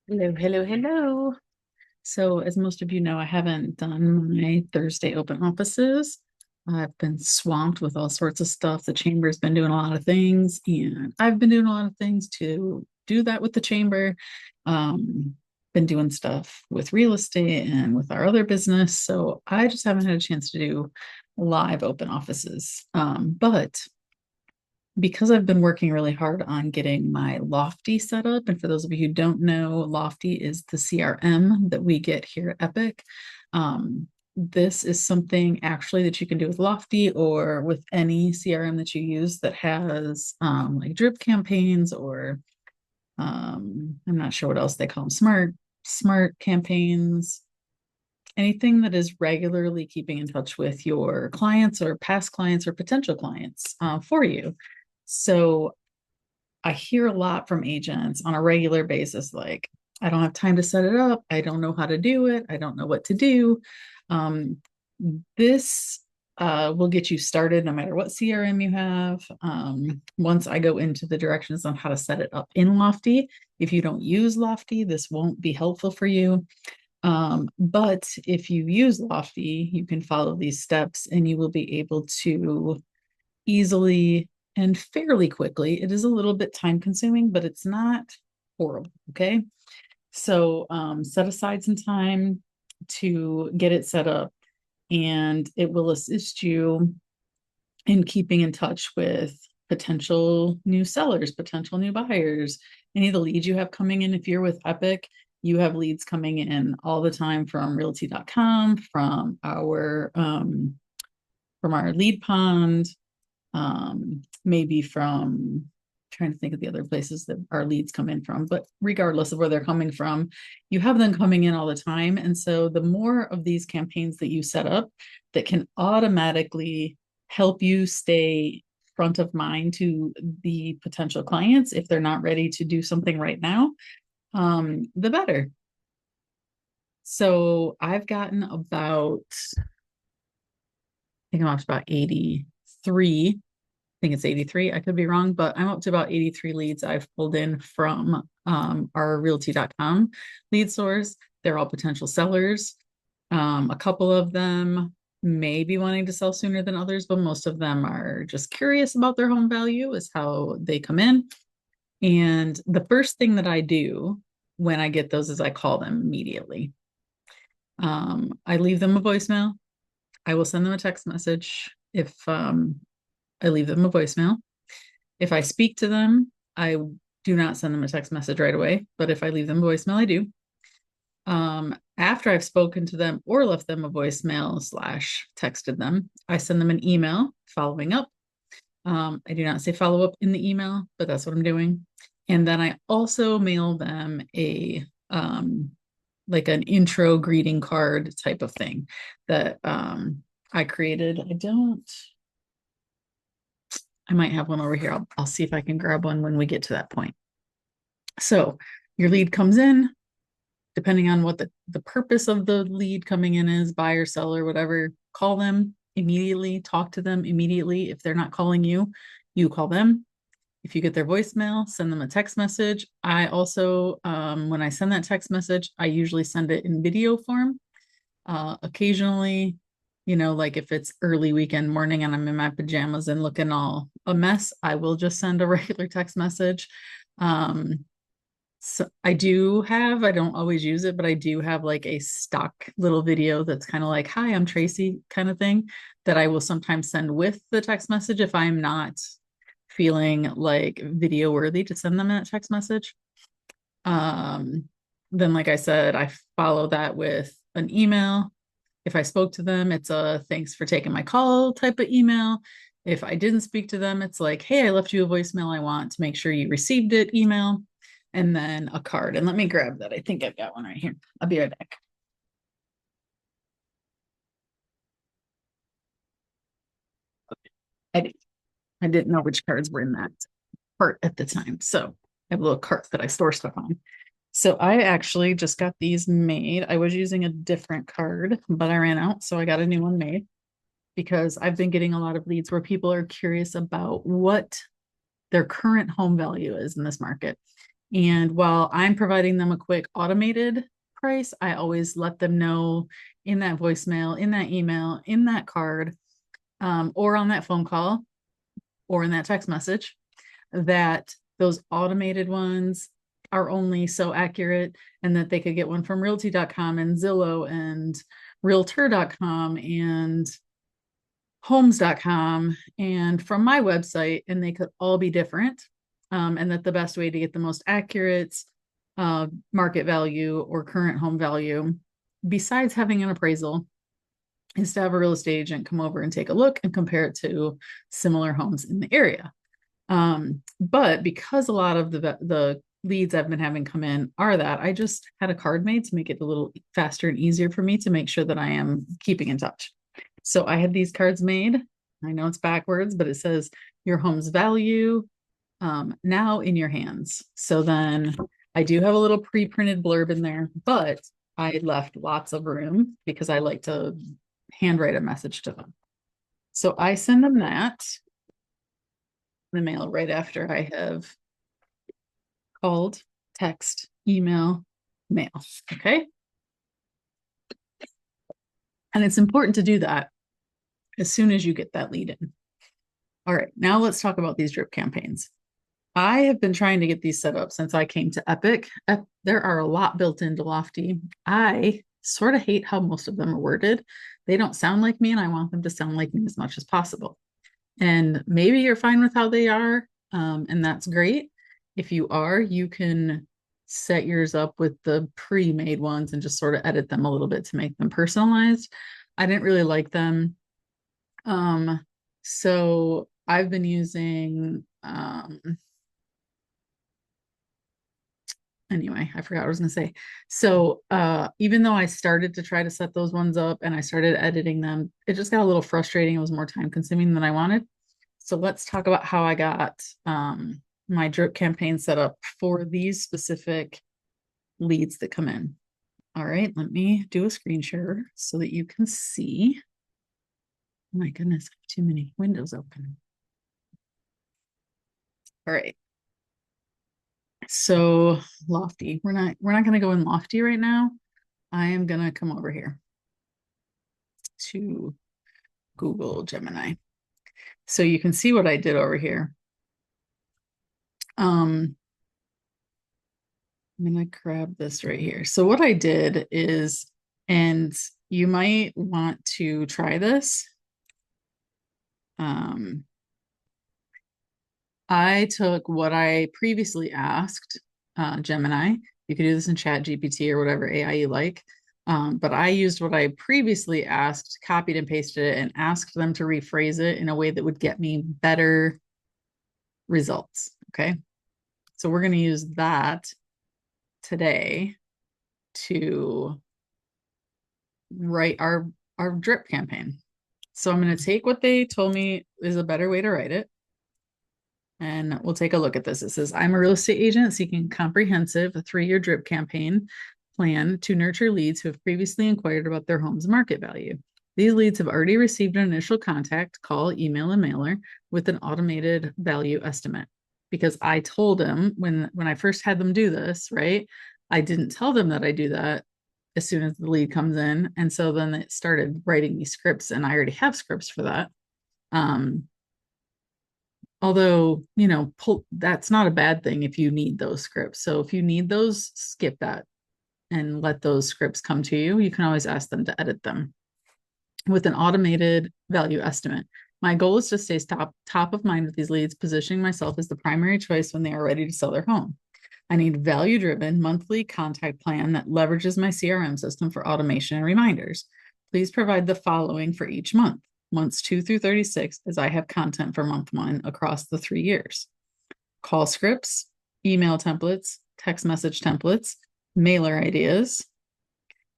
Hello, hello, hello. So, as most of you know, I haven't done my Thursday open offices. I've been swamped with all sorts of stuff. The chamber's been doing a lot of things, and I've been doing a lot of things to do that with the chamber. Um, been doing stuff with real estate and with our other business. So, I just haven't had a chance to do live open offices. But because I've been working really hard on getting my Lofty set up, and for those of you who don't know, Lofty is the CRM that we get here at Epique. This is something actually that you can do with Lofty or with any CRM that you use that has like drip campaigns or I'm not sure what else they call them, smart campaigns, anything that is regularly keeping in touch with your clients or past clients or potential clients for you. So I hear a lot from agents on a regular basis, like, I don't have time to set it up. I don't know how to do it. I don't know what to do. Um, this will get you started no matter what CRM you have. Once I go into the directions on how to set it up in Lofty, if you don't use Lofty, this won't be helpful for you. But if you use Lofty, you can follow these steps and you will be able to easily and fairly quickly. It is a little bit time consuming, but it's not horrible. Okay. So set aside some time to get it set up, and it will assist you in keeping in touch with potential new sellers, potential new buyers, any of the leads you have coming in. If you're with Epique, you have leads coming in all the time from realty.com, from our lead pond, maybe from trying to think of the other places that our leads come in from, but regardless of where they're coming from, you have them coming in all the time. And so the more of these campaigns that you set up that can automatically help you stay front of mind to the potential clients if they're not ready to do something right now, the better. So I've gotten about, I think I'm up to about 83. Think it's 83. I could be wrong, but I'm up to about 83 leads I've pulled in from our realty.com lead source. They're all potential sellers. A couple of them may be wanting to sell sooner than others, but most of them are just curious about their home value, is how they come in. And the first thing that I do when I get those is I call them immediately. I leave them a voicemail. I will send them a text message if I leave them a voicemail. If I speak to them, I do not send them a text message right away, but if I leave them a voicemail, I do. After I've spoken to them or left them a voicemail slash texted them, I send them an email following up. I do not say follow up in the email, but that's what I'm doing. And then I also mail them a like an intro greeting card type of thing that I created. I might have one over here. I'll see if I can grab one when we get to that point. So your lead comes in, depending on what the purpose of the lead coming in is, buyer, seller, whatever, call them immediately, talk to them immediately. If they're not calling you, you call them. If you get their voicemail, send them a text message. I also, when I send that text message, I usually send it in video form. Occasionally, like if it's early weekend morning and I'm in my pajamas and looking all a mess, I will just send a regular text message. So I don't always use it, but I do have like a stock little video that's kind of like, hi, I'm Tracy kind of thing that I will sometimes send with the text message if I'm not feeling like video worthy to send them that text message. Then, like I said, I follow that with an email. If I spoke to them, it's a thanks for taking my call type of email. If I didn't speak to them, it's like, hey, I left you a voicemail. I want to make sure you received it email. And then a card. And let me grab that. I think I've got one right here. I'll be right back. I, did, I didn't know which cards were in that cart at the time. So I have a little cart that I store stuff on. So I actually just got these made. I was using a different card, but I ran out. So I got a new one made because I've been getting a lot of leads where people are curious about what their current home value is in this market. And while I'm providing them a quick automated price, I always let them know in that voicemail, in that email, in that card, or on that phone call, or in that text message, that those automated ones are only so accurate, and that they could get one from realty.com and Zillow and realtor.com and homes.com and from my website, and they could all be different. And that the best way to get the most accurate market value or current home value, besides having an appraisal, is to have a real estate agent come over and take a look and compare it to similar homes in the area. But because a lot of the leads I've been having come in are that, I just had a card made to make it a little faster and easier for me to make sure that I am keeping in touch. So I had these cards made. I know it's backwards, but it says your home's value now in your hands. So then I do have a little pre-printed blurb in there, but I left lots of room because I like to handwrite a message to them. So I send them that in the mail right after I have called, text, email, mail. Okay. And it's important to do that as soon as you get that lead in. All right, now let's talk about these drip campaigns. I have been trying to get these set up since I came to Epique. There are a lot built into Lofty. I sort of hate how most of them are worded. They don't sound like me, and I want them to sound like me as much as possible. And maybe you're fine with how they are, and that's great. If you are, you can set yours up with the pre-made ones and just sort of edit them a little bit to make them personalized. I didn't really like them. So I've been using, anyway, I forgot what I was going to say. So even though I started to try to set those ones up and I started editing them, it just got a little frustrating. It was more time consuming than I wanted. So let's talk about how I got my drip campaign set up for these specific leads that come in. All right, let me do a screen share so that you can see. Oh my goodness, I have too many windows open. All right. So Lofty, we're not going to go in Lofty right now. I am going to come over here to Google Gemini. So you can see what I did over here. I'm going to grab this right here. So what I did is, and you might want to try this. I took what I previously asked Gemini. You could do this in Chat GPT or whatever AI you like. But I used what I previously asked, copied and pasted it, and asked them to rephrase it in a way that would get me better results. Okay. So we're going to use that today to write our drip campaign. So I'm going to take what they told me is a better way to write it, and we'll take a look at this. It says, I'm a real estate agent seeking comprehensive 3-year drip campaign plan to nurture leads who have previously inquired about their home's market value. These leads have already received an initial contact, call, email, and mailer with an automated value estimate. Because I told them when I first had them do this, right? I didn't tell them that I do that as soon as the lead comes in. And so then it started writing these scripts, and I already have scripts for that. Although, that's not a bad thing if you need those scripts. So if you need those, skip that and let those scripts come to you. You can always ask them to edit them with an automated value estimate. My goal is to stay top of mind with these leads, positioning myself as the primary choice when they are ready to sell their home. I need value-driven monthly contact plan that leverages my CRM system for automation and reminders. Please provide the following for each month. Months 2 through 36, as I have content for month 1 across the 3 years. Call scripts, email templates, text message templates, mailer ideas.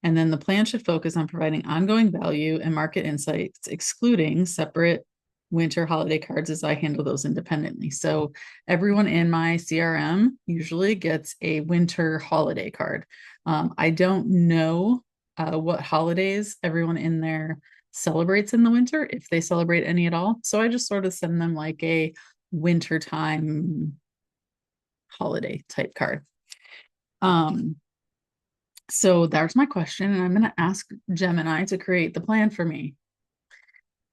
And then the plan should focus on providing ongoing value and market insights, excluding separate winter holiday cards, as I handle those independently. So everyone in my CRM usually gets a winter holiday card. I don't know what holidays everyone in there celebrates in the winter, if they celebrate any at all. So I just sort of send them like a wintertime holiday type card. So there's my question, and I'm going to ask Gemini to create the plan for me.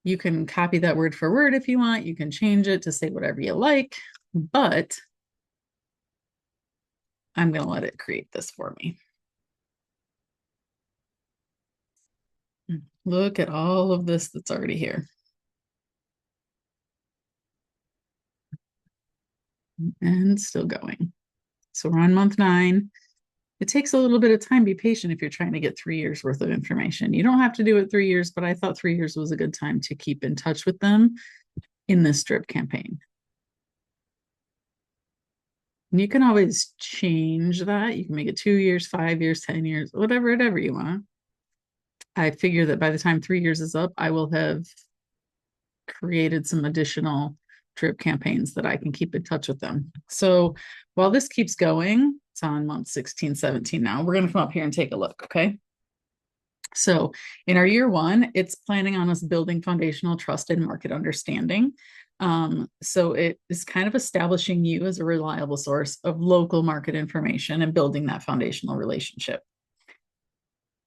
You can copy that word for word if you want. You can change it to say whatever you like, but I'm going to let it create this for me. Look at all of this that's already here. And still going. So we're on month 9. It takes a little bit of time. Be patient if you're trying to get 3 years worth of information. You don't have to do it 3 years, but I thought 3 years was a good time to keep in touch with them in this drip campaign. And you can always change that. You can make it 2 years, 5 years, 10 years, whatever you want. I figure that by the time 3 years is up, I will have created some additional drip campaigns that I can keep in touch with them. So while this keeps going, it's on month 16, 17 now. We're going to come up here and take a look, okay? So in our year 1, it's planning on us building foundational trust and market understanding. So it is kind of establishing you as a reliable source of local market information and building that foundational relationship.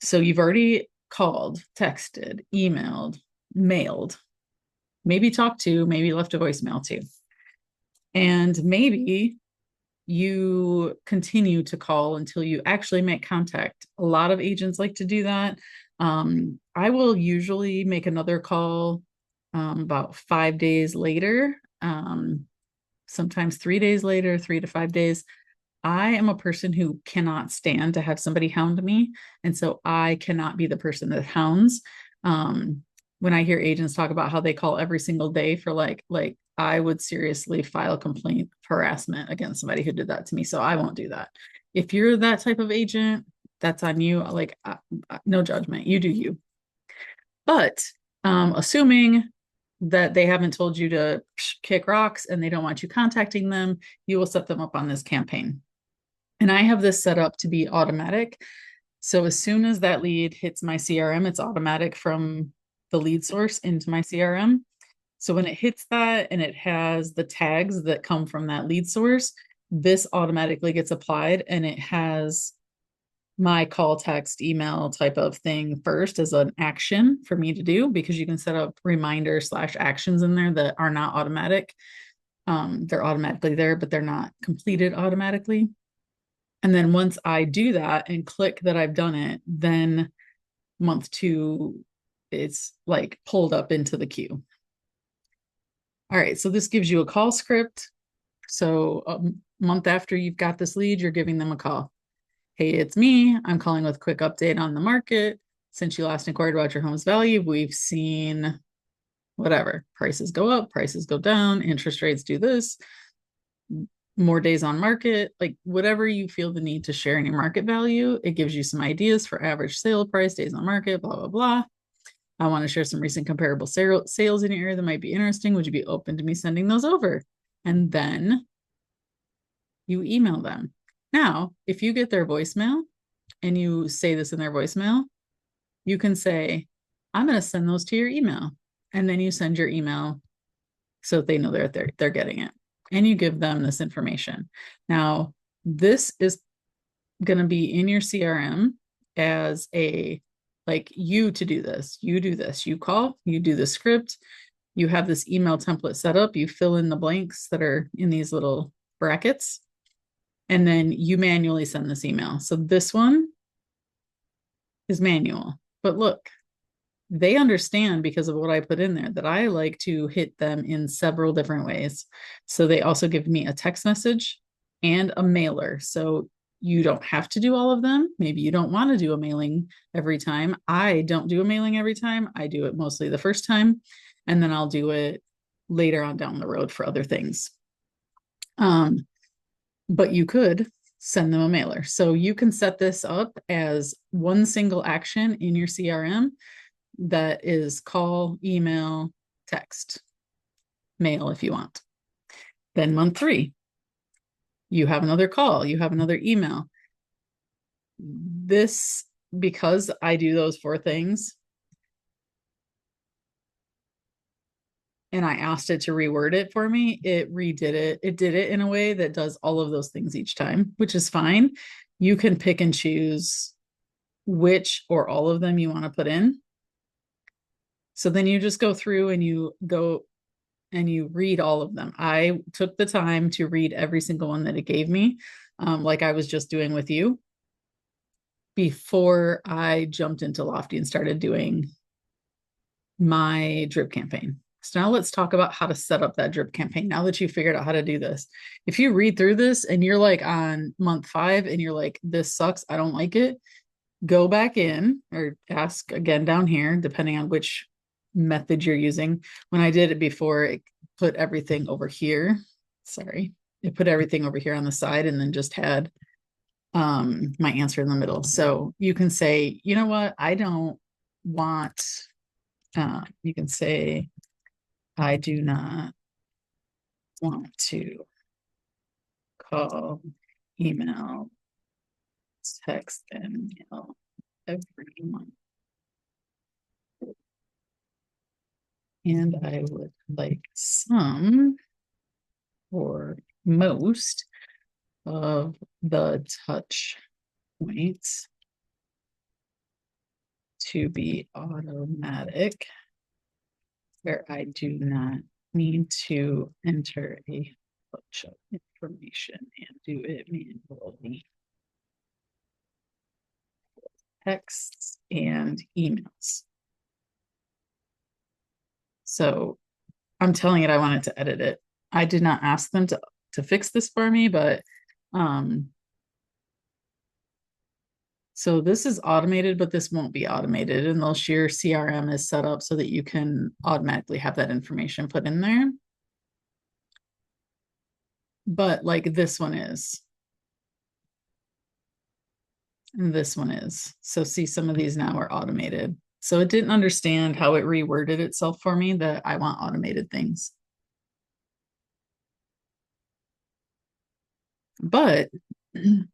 So you've already called, texted, emailed, mailed, maybe talked to, maybe left a voicemail too. And maybe you continue to call until you actually make contact. A lot of agents like to do that. I will usually make another call about 5 days later, sometimes 3 days later, 3 to 5 days. I am a person who cannot stand to have somebody hound me. And so I cannot be the person that hounds. When I hear agents talk about how they call every single day for like I would seriously file complaint harassment against somebody who did that to me. So I won't do that. If you're that type of agent, that's on you. Like no judgment. You do you. But assuming that they haven't told you to kick rocks and they don't want you contacting them, you will set them up on this campaign. And I have this set up to be automatic. So as soon as that lead hits my CRM, it's automatic from the lead source into my CRM. So when it hits that and it has the tags that come from that lead source, this automatically gets applied and it has my call, text, email type of thing first as an action for me to do, because you can set up reminders / actions in there that are not automatic. They're automatically there, but they're not completed automatically. And then once I do that and click that I've done it, then month 2, it's like pulled up into the queue. All right, so this gives you a call script. So a month after you've got this lead, you're giving them a call. Hey, it's me. I'm calling with a quick update on the market. Since you last inquired about your home's value, we've seen whatever. Prices go up, prices go down, interest rates do this, more days on market, like whatever you feel the need to share in your market value. It gives you some ideas for average sale price, days on market, blah, blah, blah. I want to share some recent comparable sales in your area that might be interesting. Would you be open to me sending those over? And then you email them. Now, if you get their voicemail and you say this in their voicemail, you can say, I'm going to send those to your email. And then you send your email so that they know they're getting it. And you give them this information. Now, this is going to be in your CRM as a, like, you to do this. You do this. You call, you do the script. You have this email template set up. You fill in the blanks that are in these little brackets. And then you manually send this email. So this one is manual. But look, they understand because of what I put in there that I like to hit them in several different ways. So they also give me a text message and a mailer. So you don't have to do all of them. Maybe you don't want to do a mailing every time. I don't do a mailing every time. I do it mostly the first time, and then I'll do it later on down the road for other things. But you could send them a mailer. So you can set this up as one single action in your CRM that is call, email, text, mail if you want. Then month 3, you have another call, you have another email. This, because I do those 4 things, and I asked it to reword it for me, it redid it. It did it in a way that does all of those things each time, which is fine. You can pick and choose which or all of them you want to put in. So then you just go through and you go and you read all of them. I took the time to read every single one that it gave me, like I was just doing with you, before I jumped into Lofty and started doing my drip campaign. So now let's talk about how to set up that drip campaign. Now that you figured out how to do this, if you read through this and you're like on month 5 and you're like, this sucks, I don't like it, go back in or ask again down here, depending on which method you're using. When I did it before, it put everything over here. Sorry, it put everything over here on the side and then just had my answer in the middle. So you can say, you know what, I don't want, you can say, I do not want to call, email, text, and mail everyone. And I would like some or most of the touch points to be automatic, where I do not need to enter a bunch of information and do it manually. Texts and emails. So I'm telling it I wanted to edit it. I did not ask them to fix this for me, but so this is automated, but this won't be automated unless your CRM is set up so that you can automatically have that information put in there. But like this one is. And this one is. So see, some of these now are automated. So it didn't understand how it reworded itself for me that I want automated things. But the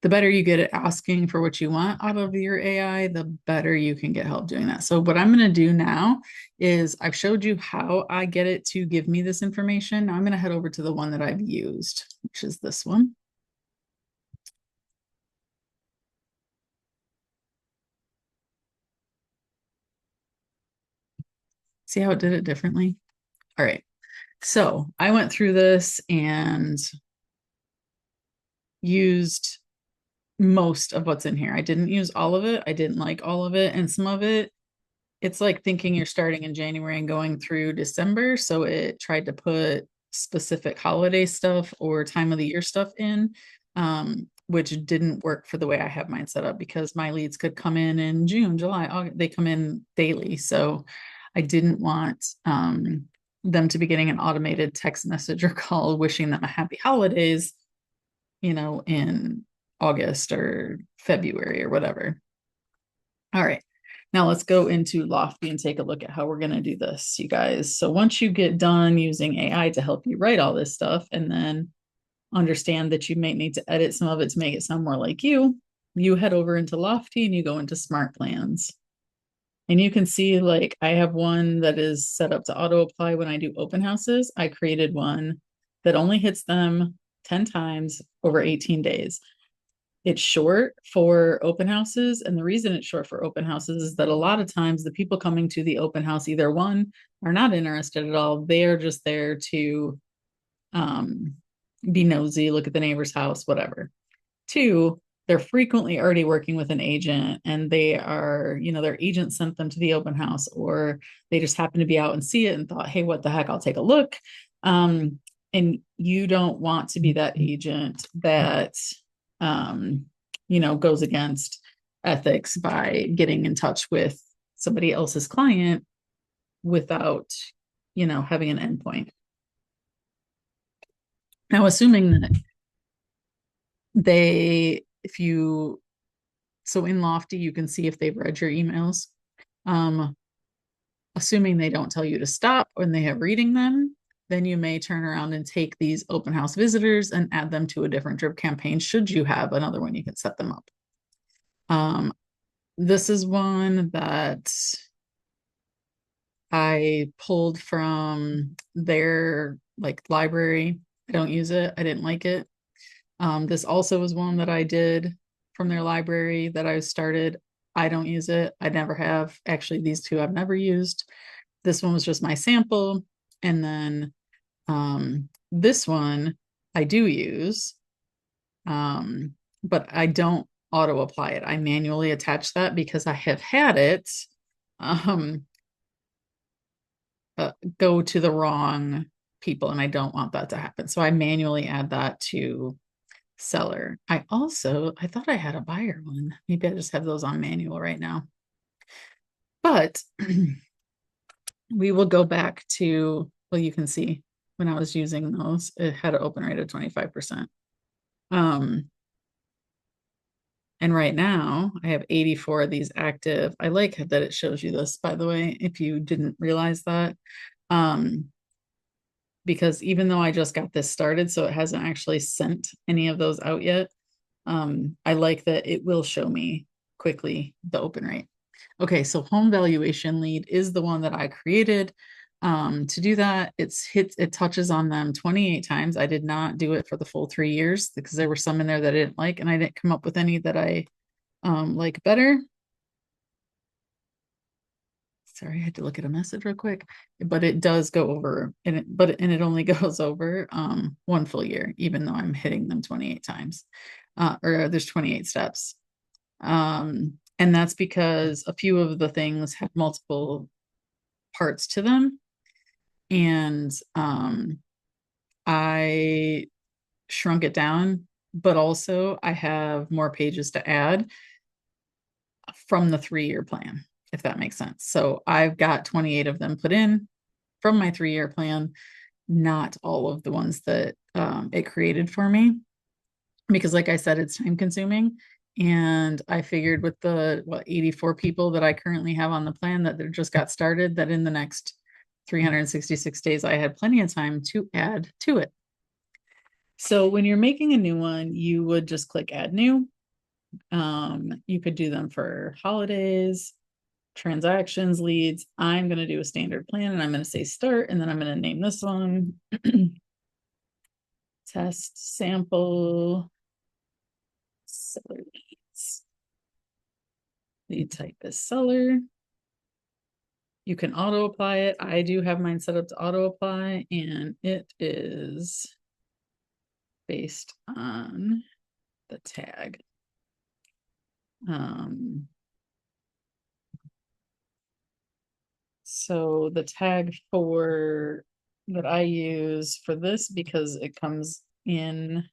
better you get at asking for what you want out of your AI, the better you can get help doing that. So what I'm going to do now is I've showed you how I get it to give me this information. Now I'm going to head over to the one that I've used, which is this one. See how it did it differently? All right. So I went through this and used most of what's in here. I didn't use all of it. I didn't like all of it. And some of it, it's like thinking you're starting in January and going through December. So it tried to put specific holiday stuff or time of the year stuff in, which didn't work for the way I have mine set up because my leads could come in June, July, August. They come in daily. So I didn't want them to be getting an automated text message or call wishing them a happy holidays, in August or February or whatever. All right. Now let's go into Lofty and take a look at how we're going to do this, you guys. So once you get done using AI to help you write all this stuff and then understand that you may need to edit some of it to make it sound more like you head over into Lofty and you go into Smart Plans. And you can see like I have one that is set up to auto apply when I do open houses. I created one that only hits them 10 times over 18 days. It's short for open houses. And the reason it's short for open houses is that a lot of times the people coming to the open house, either one, are not interested at all. They're just there to be nosy, look at the neighbor's house, whatever. Two, they're frequently already working with an agent and they are, their agent sent them to the open house or they just happen to be out and see it and thought, hey, what the heck, I'll take a look. And you don't want to be that agent that goes against ethics by getting in touch with somebody else's client without, having an endpoint. Now, assuming that so in Lofty, you can see if they've read your emails. Assuming they don't tell you to stop when they have reading them, then you may turn around and take these open house visitors and add them to a different drip campaign. Should you have another one, you can set them up. This is one that I pulled from their like library. I don't use it. I didn't like it. This also was one that I did from their library that I started. I don't use it. I never have. Actually, these two I've never used. This one was just my sample. And then this one I do use, but I don't auto apply it. I manually attach that because I have had it um, go to the wrong people, and I don't want that to happen. So I manually add that to seller. I thought I had a buyer one. Maybe I just have those on manual right now. But we will go back to, well, you can see when I was using those, it had an open rate of 25%. And right now I have 84 of these active. I like that it shows you this, by the way, if you didn't realize that. Um, because even though I just got this started, so it hasn't actually sent any of those out yet, I like that it will show me quickly the open rate. Okay, so home valuation lead is the one that I created. To do that, it touches on them 28 times. I did not do it for the full 3 years because there were some in there that I didn't like, and I didn't come up with any that I like better. Sorry, I had to look at a message real quick, but it does go over, and it only goes over one full year, even though I'm hitting them 28 times, or there's 28 steps. And that's because a few of the things have multiple parts to them, and I shrunk it down, but also I have more pages to add from the 3-year plan, if that makes sense. So I've got 28 of them put in from my 3-year plan, not all of the ones that it created for me, because like I said, it's time consuming. And I figured with the 84 people that I currently have on the plan that just got started, that in the next 366 days, I had plenty of time to add to it. So when you're making a new one, you would just click add new. You could do them for holidays, transactions, leads. I'm going to do a standard plan, and I'm going to say start, and then I'm going to name this one test sample seller leads. Lead type is seller. You can auto apply it. I do have mine set up to auto apply, and it is based on the tag. So the tag for that I use for this, because it comes in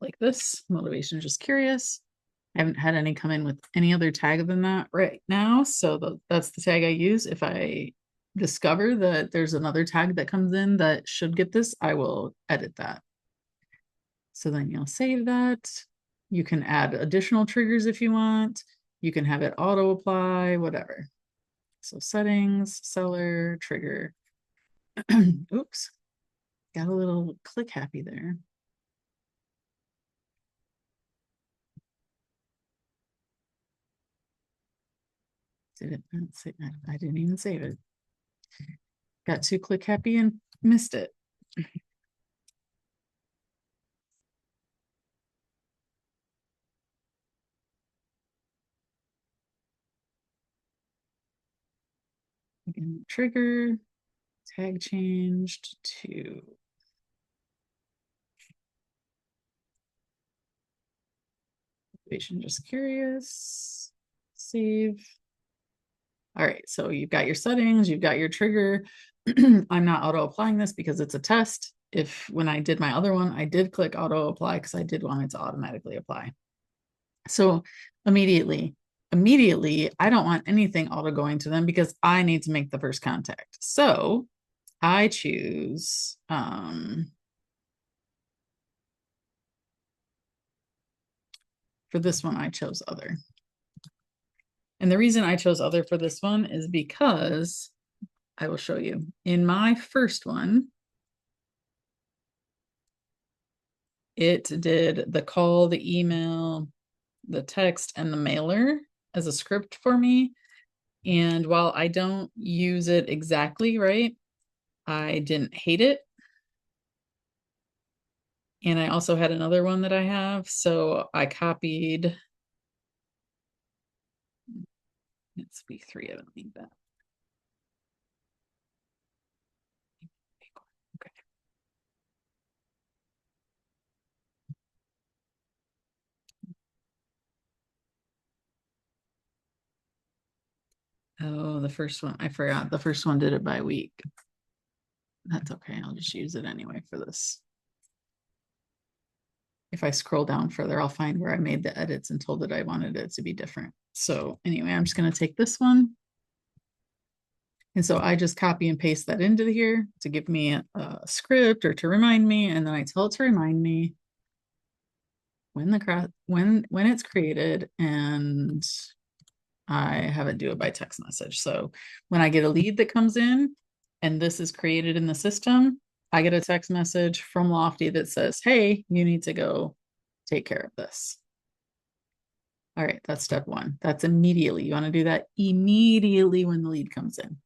like this, motivation just curious. I haven't had any come in with any other tag than that right now. So that's the tag I use. If I discover that there's another tag that comes in that should get this, I will edit that. So then you'll save that. You can add additional triggers if you want. You can have it auto apply, whatever. So settings, seller, trigger. Oops, got a little click happy there. Did it not say? I didn't even save it. Got too click happy and missed it. Again, trigger, tag changed to motivation just curious. Save. All right, so you've got your settings, you've got your trigger. I'm not auto applying this because it's a test. If when I did my other one, I did click auto apply because I did want it to automatically apply. So immediately, I don't want anything auto going to them because I need to make the first contact. So I choose for this one, I chose other. And the reason I chose other for this one is because I will show you. In my first one, it did the call, the email, the text, and the mailer as a script for me. And while I don't use it exactly right, I didn't hate it. And I also had another one that I have. So I copied, it's week 3. I don't need that. Okay. Oh, the first one, I forgot. The first one did it by week. That's okay. I'll just use it anyway for this. If I scroll down further, I'll find where I made the edits and told it I wanted it to be different. So anyway, I'm just going to take this one. And so I just copy and paste that into here to give me a script or to remind me. And then I tell it to remind me when it's created, and I have it do it by text message. So when I get a lead that comes in and this is created in the system, I get a text message from Lofty that says, hey, you need to go take care of this. All right, that's step 1. That's immediately. You want to do that immediately when the lead comes in.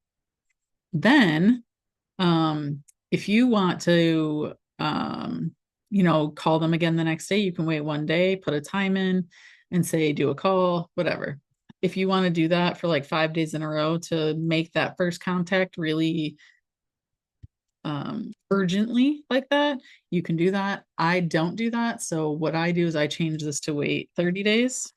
Then, if you want to, call them again the next day, you can wait 1 day, put a time in and say, do a call, whatever. If you want to do that for like 5 days in a row to make that first contact really urgently like that, you can do that. I don't do that. So what I do is I change this to wait 30 days.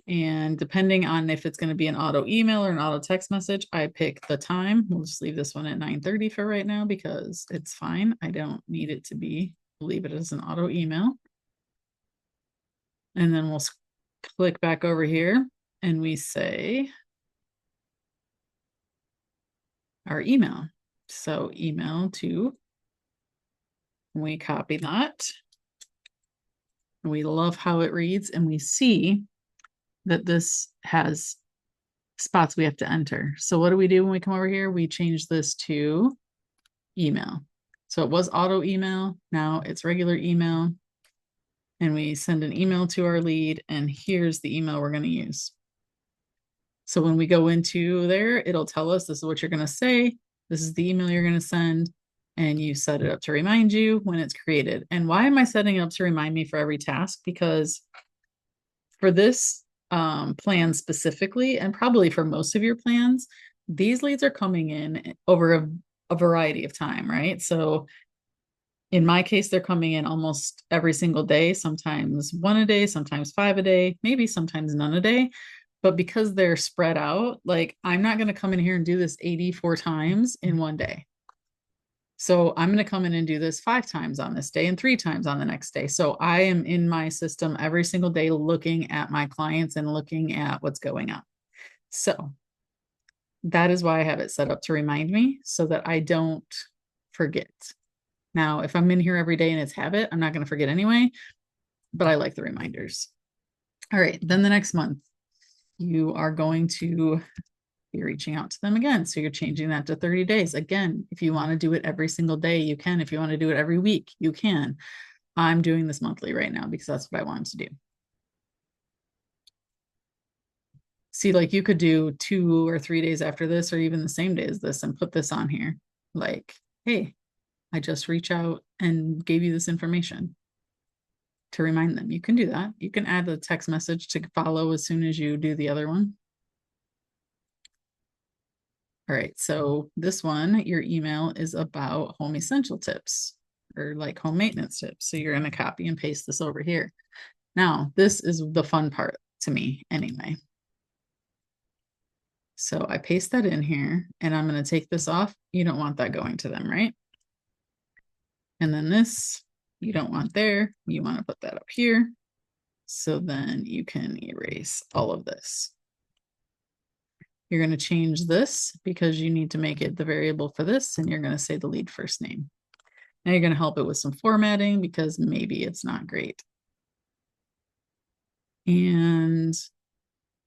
And depending on if it's going to be an auto email or an auto text message, I pick the time. We'll just leave this one at 9:30 for right now because it's fine. I don't need it to be, leave it as an auto email. And then we'll click back over here and we say our email. So email to, we copy that. We love how it reads, and we see that this has spots we have to enter. So what do we do when we come over here? We change this to email. So it was auto email. Now it's regular email. And we send an email to our lead, and here's the email we're going to use. So when we go into there, it'll tell us this is what you're going to say. This is the email you're going to send, and you set it up to remind you when it's created. And why am I setting it up to remind me for every task? Because for this plan specifically, and probably for most of your plans, these leads are coming in over a variety of time, right? So in my case, they're coming in almost every single day, sometimes 1 a day, sometimes 5 a day, maybe sometimes none a day. But because they're spread out, like I'm not going to come in here and do this 84 times in 1 day. So I'm going to come in and do this 5 times on this day and 3 times on the next day. So I am in my system every single day looking at my clients and looking at what's going on. So that is why I have it set up to remind me so that I don't forget. Now, if I'm in here every day and it's habit, I'm not going to forget anyway, but I like the reminders. All right, then the next month, you are going to be reaching out to them again. So you're changing that to 30 days. Again, if you want to do it every single day, you can. If you want to do it every week, you can. I'm doing this monthly right now because that's what I wanted to do. See, like you could do 2 or 3 days after this, or even the same day as this, and put this on here. Like, hey, I just reach out and gave you this information to remind them. You can do that. You can add a text message to follow as soon as you do the other one. All right, so this one, your email is about home essential tips or like home maintenance tips. So you're going to copy and paste this over here. Now, this is the fun part to me anyway. So I paste that in here and I'm going to take this off. You don't want that going to them, right? And then this, you don't want there. You want to put that up here. So then you can erase all of this. You're going to change this because you need to make it the variable for this, and you're going to say the lead first name. Now you're going to help it with some formatting because maybe it's not great. And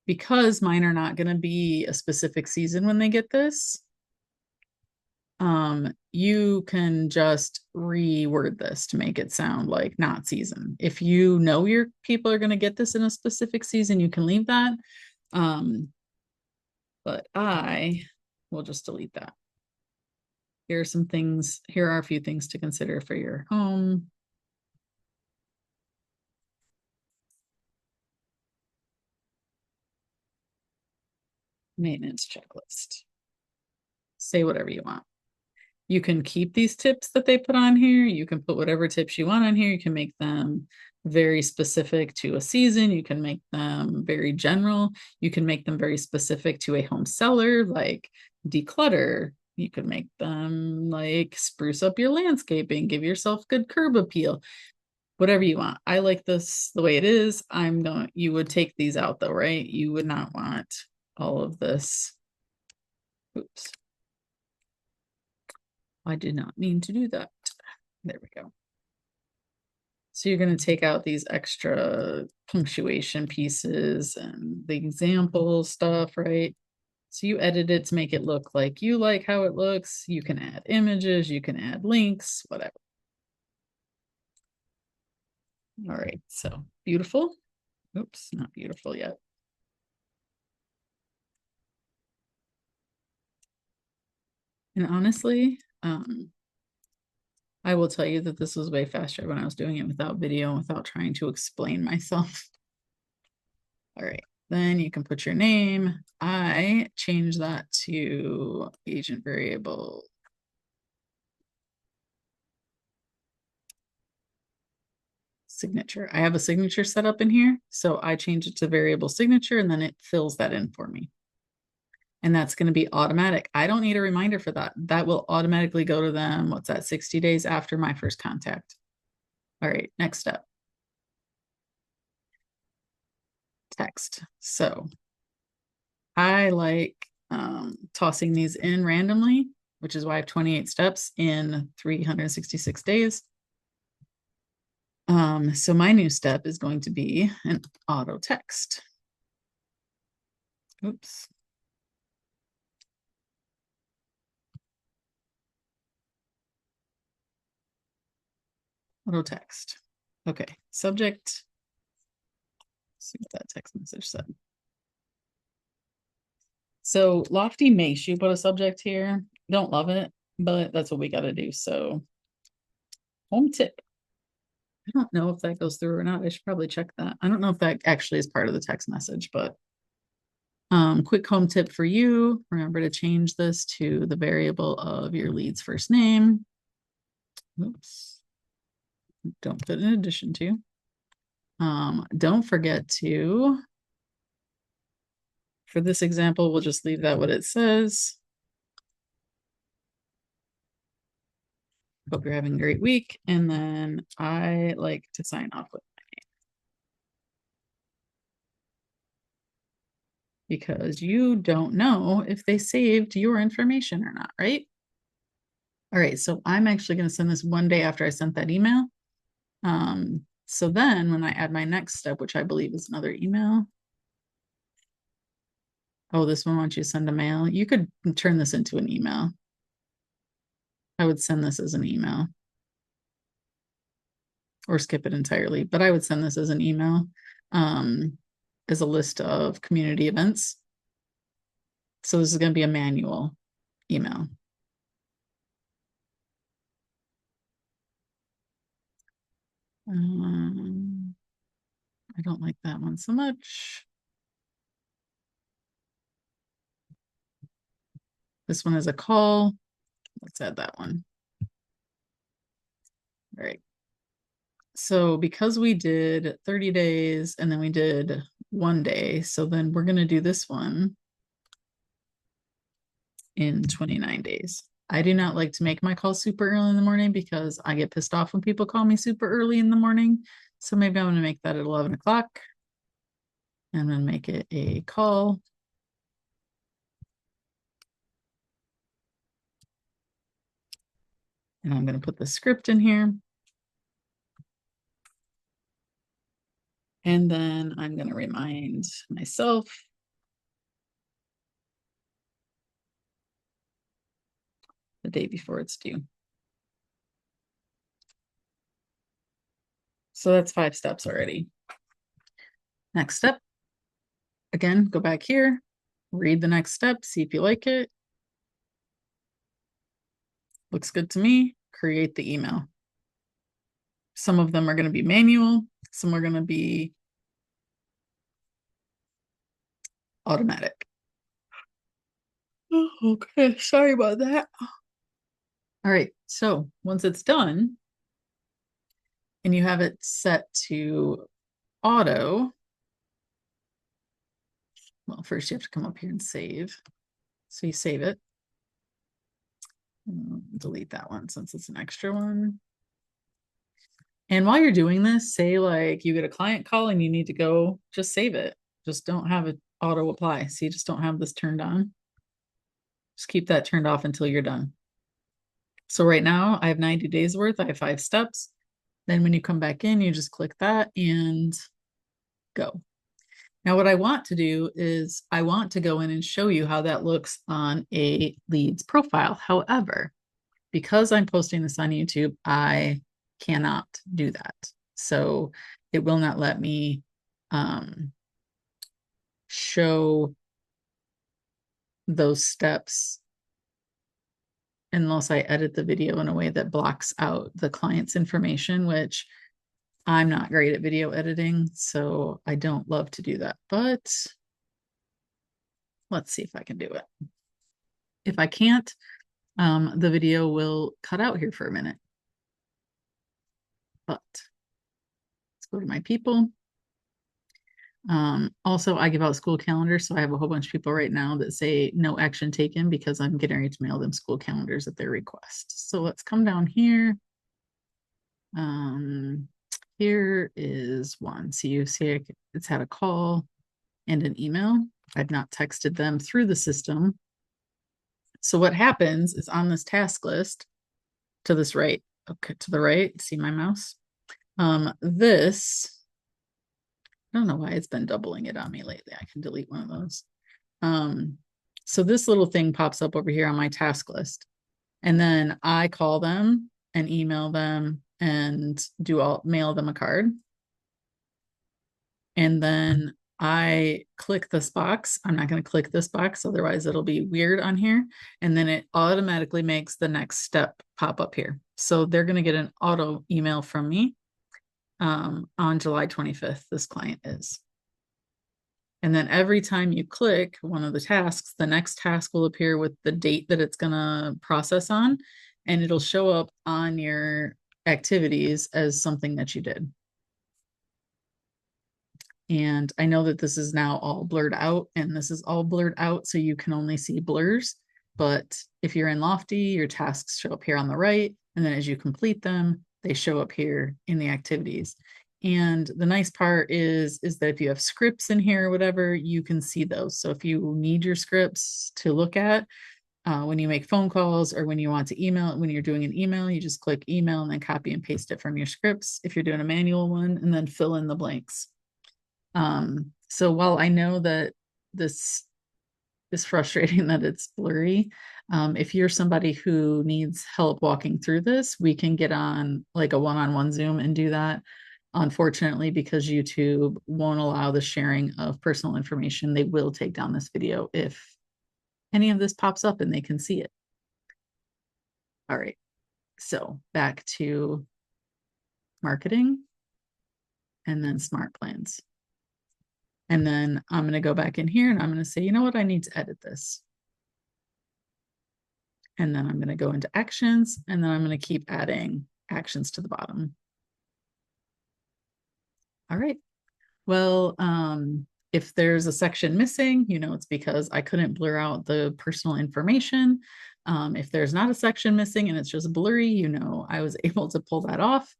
because mine are not going to be a specific season when they get this, you can just reword this to make it sound like not season. If you know your people are going to get this in a specific season, you can leave that. but I will just delete that. Here are some things, here are a few things to consider for your home. Maintenance checklist. Say whatever you want. You can keep these tips that they put on here. You can put whatever tips you want on here. You can make them very specific to a season. You can make them very general. You can make them very specific to a home seller, like declutter. You could make them like spruce up your landscaping, give yourself good curb appeal, whatever you want. I like this the way it is. You would take these out though, right? You would not want all of this. Oops. I did not mean to do that. There we go. So you're going to take out these extra punctuation pieces and the example stuff, right? So you edit it to make it look like you like how it looks. You can add images, you can add links, whatever. All right, so beautiful. Oops, not beautiful yet. And honestly, I will tell you that this was way faster when I was doing it without video and without trying to explain myself. All right, then you can put your name. I change that to agent variable. Signature. I have a signature set up in here, so I change it to variable signature and then it fills that in for me. And that's going to be automatic. I don't need a reminder for that. That will automatically go to them. What's that? 60 days after my first contact. All right, next step. Text. So I like tossing these in randomly, which is why I have 28 steps in 366 days. So my new step is going to be an auto text. Oops. Auto text. Okay, subject. Let's see what that text message said. So Lofty makes you put a subject here. Don't love it, but that's what we got to do. So home tip. I don't know if that goes through or not. I should probably check that. I don't know if that actually is part of the text message, but quick home tip for you. Remember to change this to the variable of your lead's first name. Oops. Don't put in addition to. Don't forget to, for this example, we'll just leave that what it says. Hope you're having a great week. And then I like to sign off with my name because you don't know if they saved your information or not, right? All right, so I'm actually going to send this one day after I sent that email. So then when I add my next step, which I believe is another email. Oh, this one wants you to send a mail. You could turn this into an email. I would send this as an email or skip it entirely, but I would send this as an email as a list of community events. So this is going to be a manual email. I don't like that one so much. This one is a call. Let's add that one. All right. So because we did 30 days and then we did 1 day, so then we're going to do this one in 29 days. I do not like to make my calls super early in the morning because I get pissed off when people call me super early in the morning. So maybe I'm going to make that at 11 o'clock and then make it a call. And I'm going to put the script in here. And then I'm going to remind myself the day before it's due. So that's 5 steps already. Next step, again, go back here, read the next step, see if you like it. Looks good to me. Create the email. Some of them are going to be manual, some are going to be automatic. Oh, okay, sorry about that. All right, so once it's done and you have it set to auto, well, first you have to come up here and save. So you save it. Delete that one since it's an extra one. And while you're doing this, say like you get a client call and you need to go, just save it. Just don't have it auto apply. So you just don't have this turned on. Just keep that turned off until you're done. So right now I have 90 days worth. I have 5 steps. Then when you come back in, you just click that and go. Now, what I want to do is I want to go in and show you how that looks on a lead's profile. However, because I'm posting this on YouTube, I cannot do that. So it will not let me show those steps unless I edit the video in a way that blocks out the client's information, which I'm not great at video editing, so I don't love to do that. But let's see if I can do it. If I can't, the video will cut out here for a minute. But let's go to my people. Also, I give out school calendars, so I have a whole bunch of people right now that say no action taken because I'm getting ready to mail them school calendars at their request. So let's come down here. Here is one. So you see it's had a call and an email. I've not texted them through the system. So what happens is on this task list to this right, okay, to the right, see my mouse? This, I don't know why it's been doubling it on me lately. I can delete one of those. So this little thing pops up over here on my task list. And then I call them and email them and mail them a card. And then I click this box. I'm not going to click this box, otherwise it'll be weird on here. And then it automatically makes the next step pop up here. So they're going to get an auto email from me on July 25th, this client is. And then every time you click one of the tasks, the next task will appear with the date that it's going to process on, and it'll show up on your activities as something that you did. And I know that this is now all blurred out, and this is all blurred out so you can only see blurs. But if you're in Lofty, your tasks show up here on the right, and then as you complete them, they show up here in the activities. And the nice part is that if you have scripts in here or whatever, you can see those. So if you need your scripts to look at when you make phone calls or when you want to email, when you're doing an email, you just click email and then copy and paste it from your scripts. If you're doing a manual one, and then fill in the blanks. So while I know that this is frustrating that it's blurry, if you're somebody who needs help walking through this, we can get on like a one-on-one Zoom and do that. Unfortunately, because YouTube won't allow the sharing of personal information, they will take down this video if any of this pops up and they can see it. All right, so back to marketing and then smart plans. And then I'm going to go back in here and I'm going to say, you know what, I need to edit this. And then I'm going to go into actions, and then I'm going to keep adding actions to the bottom. All right. Well, if there's a section missing, it's because I couldn't blur out the personal information. If there's not a section missing and it's just blurry, I was able to pull that off.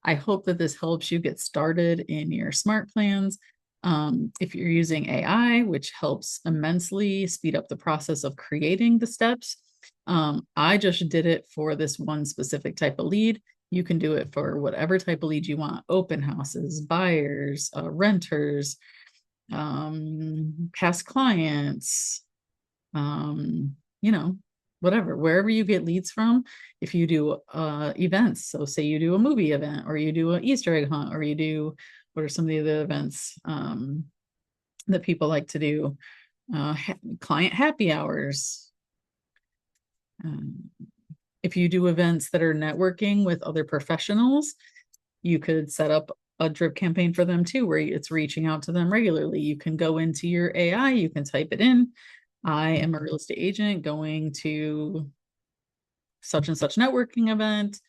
I hope that this helps you get started in your smart plans. If you're using AI, which helps immensely speed up the process of creating the steps, I just did it for this one specific type of lead. You can do it for whatever type of lead you want: open houses, buyers, renters, past clients, whatever, wherever you get leads from. If you do events, so say you do a movie event, or you do an Easter egg hunt, or you do, what are some of the other events that people like to do? client happy hours. Um, if you do events that are networking with other professionals, you could set up a drip campaign for them too, where it's reaching out to them regularly. You can go into your AI, you can type it in. I am a real estate agent going to such and such networking event.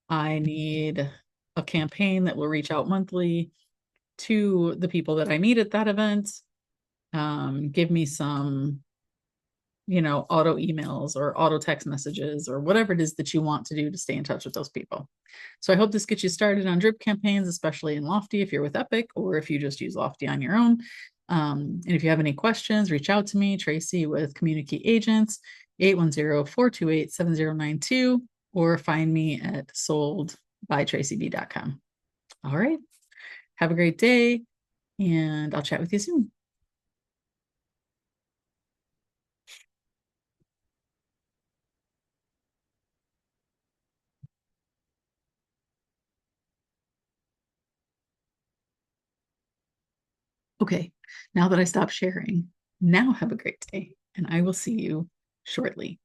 I need a campaign that will reach out monthly to the people that I meet at that event. Give me some, auto emails or auto text messages or whatever it is that you want to do to stay in touch with those people. So I hope this gets you started on drip campaigns, especially in Lofty if you're with Epique or if you just use Lofty on your own. And if you have any questions, reach out to me, Tracy with CommuniKey Agents, 810-428-7092, or find me at soldbytracyb.com. All right. Have a great day, and I'll chat with you soon. Okay, now that I stopped sharing, now have a great day, and I will see you shortly.